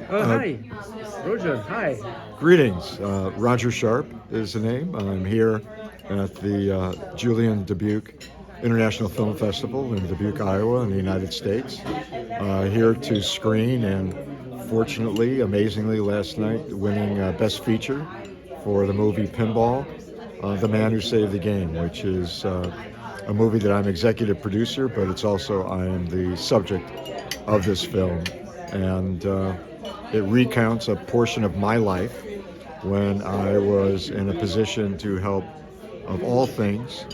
Hi, Roger. Hi. Greetings. Roger Sharpe is the name. I'm here at the Julian Dubuque International Film Festival in Dubuque, Iowa, in the United States. Here to screen and, fortunately, amazingly, last night, winning Best Feature for the movie Pinball, The Man Who Saved the Game, which is a movie that I'm executive producer, but it's also I am the subject of this film. And it recounts a portion of my life when I was in a position to help, of all things,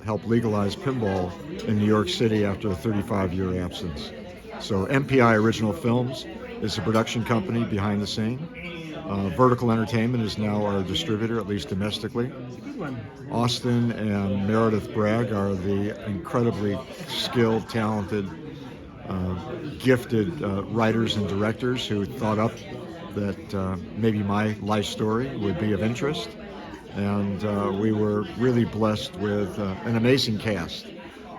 help legalize pinball in New York City after a 35-year absence. So MPI Original Films is the production company behind the scene. Vertical Entertainment is now our distributor, at least domestically. Austin and Meredith Bragg are the incredibly skilled, talented, gifted writers and directors who thought up that maybe my life story would be of interest. And we were really blessed with an amazing cast,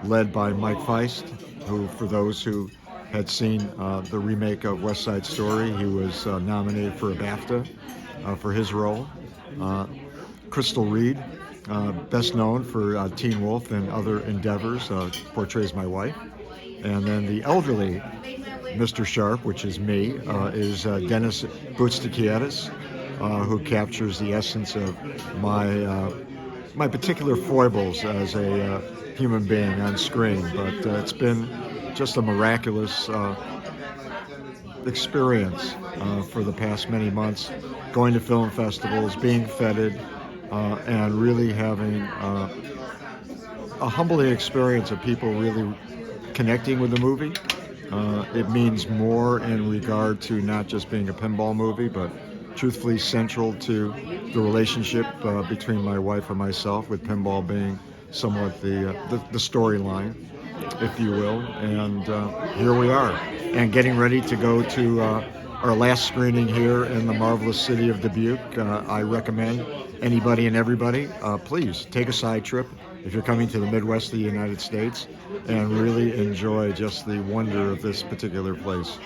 led by Mike Feist, who, for those who had seen the remake of West Side Story, he was nominated for a BAFTA for his role. Crystal Reed, best known for Teen Wolf and other endeavors, portrays my wife. And then the elderly Mr. Sharpe, which is me, is Dennis Boutstikiadis, who captures the essence of my particular foibles as a human being on screen. But it's been just a miraculous experience for the past many months, going to film festivals, being feted, and really having a humbling experience of people really connecting with the movie. It means more in regard to not just being a pinball movie, but truthfully central to the relationship between my wife and myself, with pinball being somewhat the storyline, if you will. And here we are, and getting ready to go to our last screening here in the marvelous city of Dubuque. I recommend anybody and everybody, please take a side trip if you're coming to the Midwest of the United States, and really enjoy just the wonder of this particular place.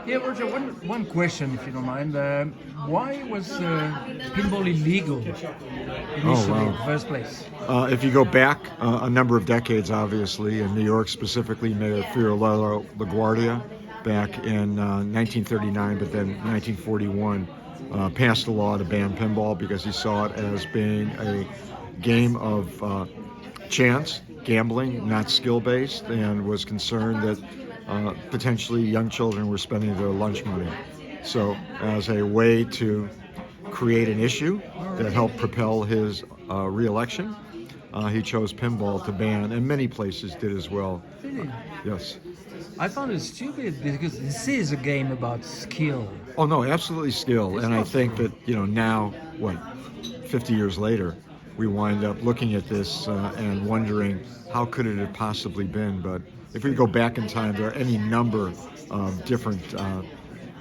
Yeah, Roger, one question, if you don't mind. Why was pinball illegal initially in the first place? If you go back a number of decades, obviously, in New York specifically, Mayor Fiorello LaGuardia, back in 1939, but then 1941, passed a law to ban pinball because he saw it as being a game of chance, gambling, not skill-based, and was concerned that potentially young children were spending their lunch money. So as a way to create an issue that helped propel his re-election, he chose pinball to ban, and many places did as well. Really? Yes. I found it stupid because this is a game about skill. Oh no, absolutely skill. And I think that, now, 50 years later, we wind up looking at this and wondering how could it have possibly been. But if we go back in time, there are any number of different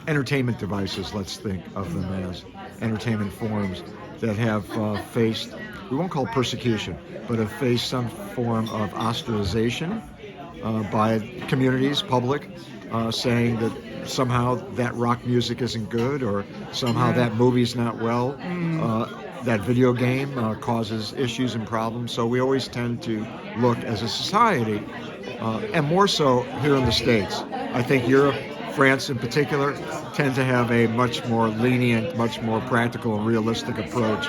entertainment devices, let's think of them as entertainment forms, that have faced, we won't call it persecution, but have faced some form of ostracization by communities, public, saying that somehow that rock music isn't good, or somehow that movie's not well. That video game causes issues and problems. So we always tend to look as a society, and more so here in the States. I think Europe, France in particular, tend to have a much more lenient, much more practical and realistic approach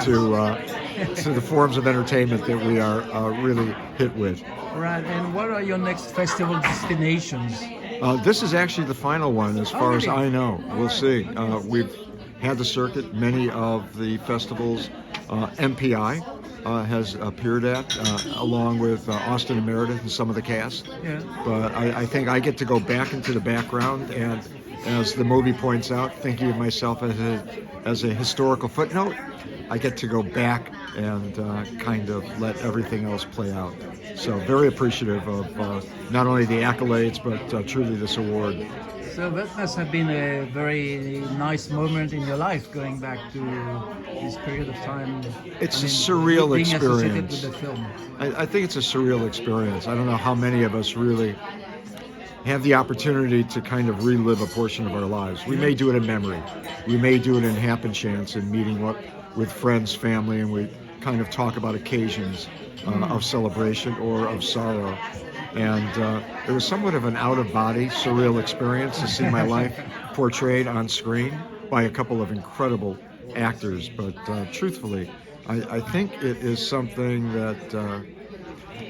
to the forms of entertainment that we are really hit with. Right, and what are your next festival destinations? This is actually the final one, as far as I know. We'll see. We've had the circuit. Many of the festivals MPI has appeared at, along with Austin and Meredith and some of the cast. Yeah. But I think I get to go back into the background, and as the movie points out, thinking of myself as a historical footnote, I get to go back and kind of let everything else play out. So very appreciative of not only the accolades, but truly this award. So that must have been a very nice moment in your life, going back to this period of time. It's a surreal being associated experience. with the film. I think it's a surreal experience. I don't know how many of us really have the opportunity to kind of relive a portion of our lives. We may do it in memory. We may do it in happen chance and meeting up with friends, family, and we kind of talk about occasions of celebration or of sorrow. And it was somewhat of an out-of-body, surreal experience to see my life portrayed on screen by a couple of incredible actors. But truthfully, I think it is something that,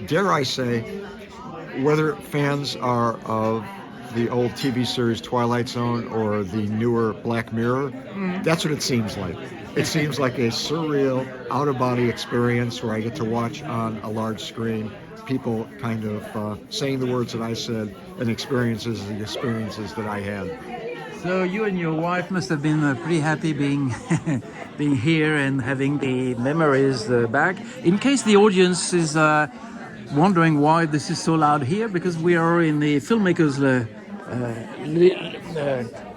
dare I say, whether fans are of the old TV series Twilight Zone or the newer Black Mirror, that's what it seems like. It seems like a surreal, out-of-body experience where I get to watch on a large screen people kind of saying the words that I said and the experiences that I had. So you and your wife must have been pretty happy being being here and having the memories back. In case the audience is wondering why this is so loud here, because we are in the filmmakers'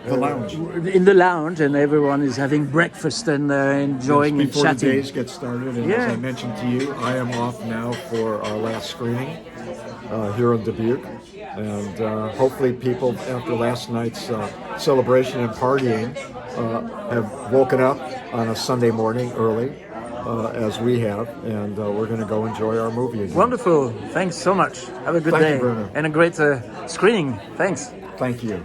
The lounge. in the lounge, and everyone is having breakfast and enjoying and Before the chatting. days get started, and as I mentioned to you, I am off now for our last screening here in Dubuque, and hopefully people after last night's celebration and partying have woken up on a Sunday morning early, as we have, and we're going to go enjoy our movie again. Wonderful. Thanks so much. Have a good day you, Bruno. and a great screening. Thanks. Thank you.